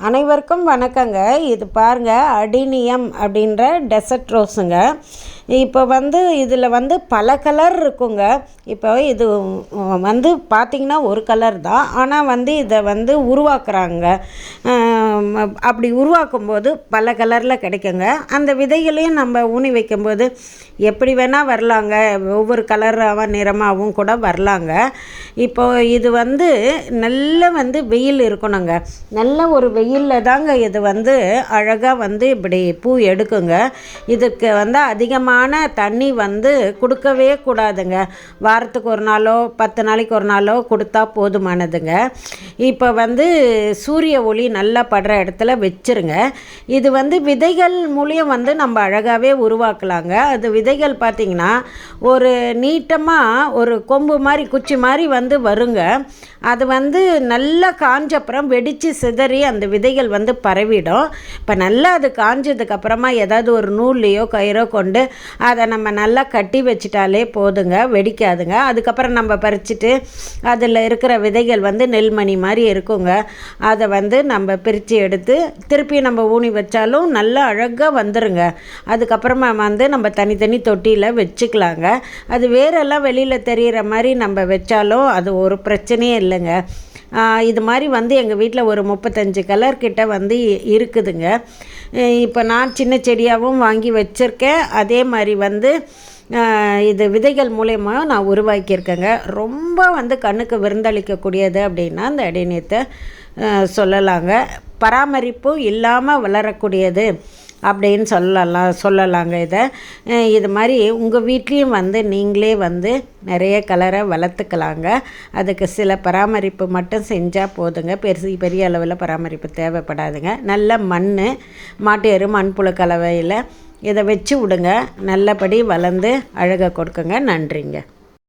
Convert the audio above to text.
அனைவருக்கும் வணக்கங்க. இது பாருங்கள், அடினியம் அப்படின்ற டெசர்ட் ரோஸுங்க. இப்போ இதில் பல கலர் இருக்குங்க. இப்போ இது பார்த்திங்கன்னா ஒரு கலர் தான், ஆனால் இதை உருவாக்குறாங்க. அப்படி உருவாக்கும்போது பல கலரில் கிடைக்குங்க. அந்த விதைகளையும் நம்ம ஊனி வைக்கும்போது எப்படி வேணால் வரலாங்க, ஒவ்வொரு கலராகவும் நிறமாகவும் கூட வரலாங்க. இப்போ இது நல்ல வெயில் இருக்கணுங்க. நல்ல ஒரு வெயிலில் தாங்க இது அழகாக இப்படி பூ எடுக்குங்க. இதுக்கு அதிகமான தண்ணி கொடுக்கவே கூடாதுங்க. வாரத்துக்கு ஒரு நாளோ 10 நாளைக்கு ஒரு நாளோ கொடுத்தா போதுமானதுங்க. இப்போ சூரிய ஒளி நல்லா படுற இடத்துல வச்சுருங்க. இது விதைகள் மூலியம் நம்ம அழகாகவே உருவாக்கலாங்க. அது விதைகள் பார்த்திங்கன்னா ஒரு நீட்டமாக ஒரு கொம்பு மாதிரி குச்சி மாதிரி வருங்க. அது நல்லா காஞ்சப்புறம் வெடித்து சிதறி அந்த விதைகள் பரவிடும். இப்போ நல்லா அது காஞ்சதுக்கப்புறமா ஏதாவது ஒரு நூல்லையோ கயிறோ கொண்டு அதை நம்ம நல்லா கட்டி வச்சிட்டாலே போதுங்க, வெடிக்காதுங்க. அதுக்கப்புறம் நம்ம பறிச்சுட்டு அதில் இருக்கிற விதைகள் நெல்மணி மாதிரி இருக்குங்க. அதை நம்ம பிரித்து எடுத்து திருப்பி நம்ம ஊனி வச்சாலும் நல்லா அழகாக வந்துருங்க. அதுக்கப்புறமா நம்ம தனித்தனி தொட்டியில் வச்சுக்கலாங்க. அது வேரெல்லாம் வெளியில் தெரிகிற மாதிரி நம்ம வச்சாலும் அது ஒரு பிரச்சனையே இல்லைங்க. இது மாதிரி எங்கள் வீட்டில் ஒரு 35 கலர் கிட்ட இருக்குதுங்க. இப்போ நான் சின்ன செடியாகவும் வாங்கி வச்சுருக்கேன். அதே மாதிரி இது விதைகள் மூலயமா நான் உருவாக்கியிருக்கேங்க. ரொம்ப கண்ணுக்கு விருந்தளிக்கக்கூடியது அப்படின்னா அந்த அடினியத்தை சொல்லலாங்க. பராமரிப்பு இல்லாமல் வளரக்கூடியது அப்படின்னு சொல்லலாங்க. இது மாதிரி உங்கள் வீட்லேயும் நீங்களே நிறைய கலரை வளர்த்துக்கலாங்க. அதுக்கு சில பராமரிப்பு மட்டும் செஞ்சால் போதுங்க. பெரிய அளவில் பராமரிப்பு தேவைப்படாதுங்க. நல்ல மண், மாட்டு எரு, மண்புழு கலவையில் இதை வச்சு விடுங்க. நல்லபடி வளர்ந்து அழகை கொடுக்குங்க. நன்றிங்க.